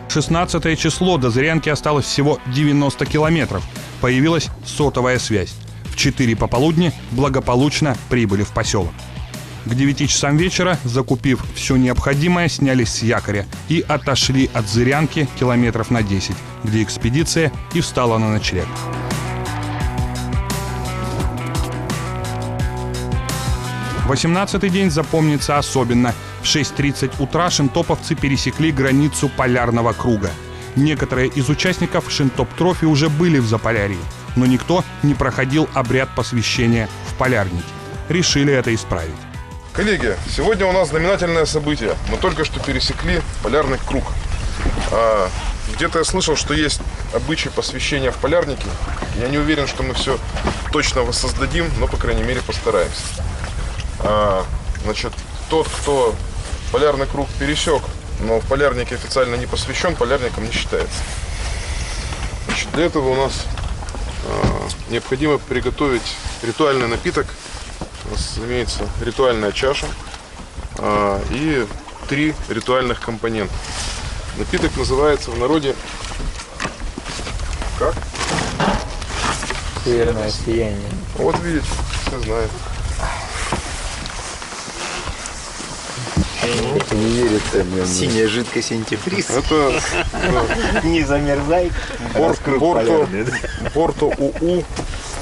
16 число, до Зырянки осталось всего 90 километров. Появилась сотовая связь. В 4 пополудни благополучно прибыли в поселок. К 9 часам вечера, закупив все необходимое, снялись с якоря и отошли от Зырянки километров на 10, где экспедиция и встала на ночлег. Восемнадцатый день запомнится особенно. В 6:30 утра шинтоповцы пересекли границу полярного круга. Некоторые из участников Шинтоп-Трофи уже были в Заполярье, но никто не проходил обряд посвящения в полярники. Решили это исправить. Коллеги, сегодня у нас знаменательное событие. Мы только что пересекли полярный круг. Где-то я слышал, что есть обычай посвящения в полярники. Я не уверен, что мы все точно воссоздадим, но, по крайней мере, постараемся. Значит, тот, кто полярный круг пересек, но в полярнике официально не посвящен, полярником не считается. Значит, для этого у нас необходимо приготовить ритуальный напиток. У нас имеется ритуальная чаша и 3 ритуальных компонента. Напиток называется в народе как? Северное сияние. Вот видите, все знают. Не верится мне. Синяя жидкость антифриз. Это Не замерзай. Порто УУ.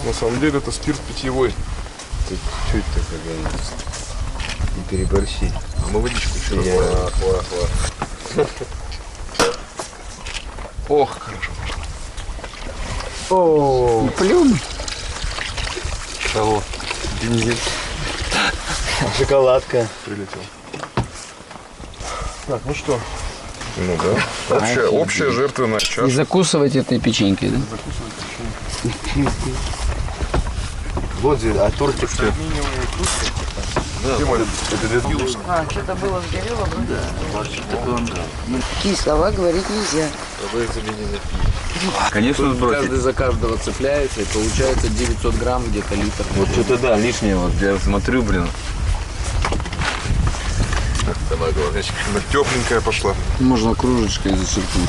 На самом деле это спирт питьевой. Чуть такое. Не переборщи. А мы водичку еще разбавим. Ох, хорошо. О, плюнь. Того. Бензин. Шоколадка. Прилетел. Так, ну что? Ну да. Общая жертвенная чаша. И закусывать этой печенькой, да? Вот здесь, а тортик что? Что-то было сгорело, да? Такие слова говорить нельзя. Конечно, сбросить. Каждый за каждого цепляется, и получается 900 грамм, где-то литр. Вот что-то да, лишнее, вот я смотрю, блин. Давай, головнячка. Тепленькая пошла. Можно кружечкой зачерпнуть.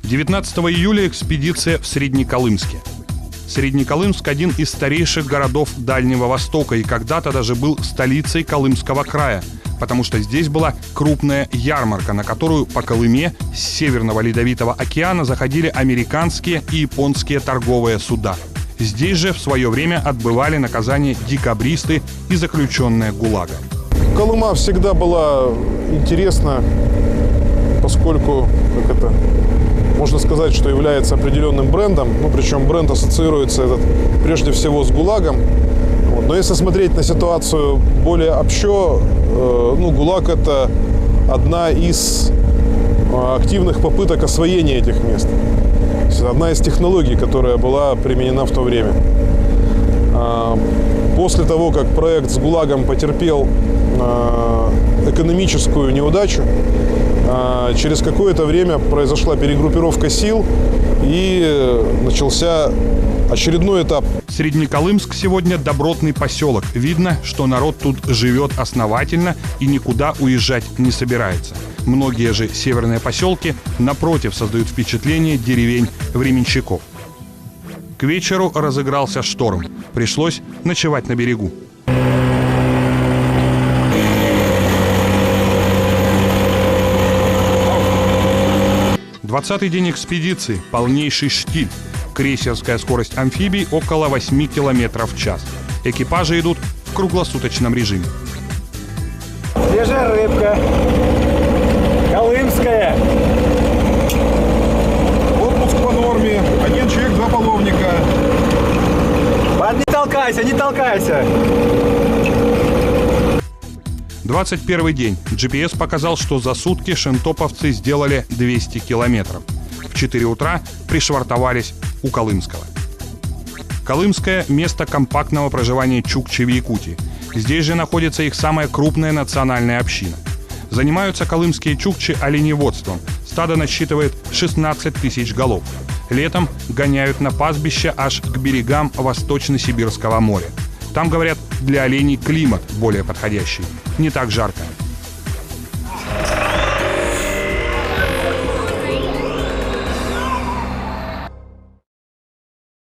— 19 июля экспедиция в Среднеколымске. Среднеколымск – один из старейших городов Дальнего Востока и когда-то даже был столицей Колымского края, потому что здесь была крупная ярмарка, на которую по Колыме с Северного Ледовитого океана заходили американские и японские торговые суда. Здесь же в свое время отбывали наказание декабристы и заключенные ГУЛАГа. Колыма всегда была интересна, поскольку, можно сказать, что является определенным брендом, причем бренд ассоциируется прежде всего с ГУЛАГом. Но если смотреть на ситуацию более общо, ГУЛАГ – это одна из активных попыток освоения этих мест. Одна из технологий, которая была применена в то время. После того, как проект с ГУЛАГом потерпел экономическую неудачу, через какое-то время произошла перегруппировка сил и начался очередной этап. Среднеколымск сегодня добротный поселок. Видно, что народ тут живет основательно и никуда уезжать не собирается. Многие же северные поселки, напротив, создают впечатление деревень временщиков. К вечеру разыгрался шторм. Пришлось ночевать на берегу. Двадцатый день экспедиции. Полнейший штиль. Крейсерская скорость амфибий около 8 км в час. Экипажи идут в круглосуточном режиме. Свежая рыбка. Колымская. Отпуск по норме. 1 человек, 2 половника. Ладно, не толкайся, не толкайся. 21 день. GPS показал, что за сутки шинтоповцы сделали 200 километров. В 4 утра пришвартовались у Колымского. Колымское – место компактного проживания чукчи в Якутии. Здесь же находится их самая крупная национальная община. Занимаются колымские чукчи оленеводством. Стадо насчитывает 16 тысяч голов. Летом гоняют на пастбище аж к берегам Восточно-Сибирского моря. Там, говорят, для оленей климат более подходящий, не так жарко.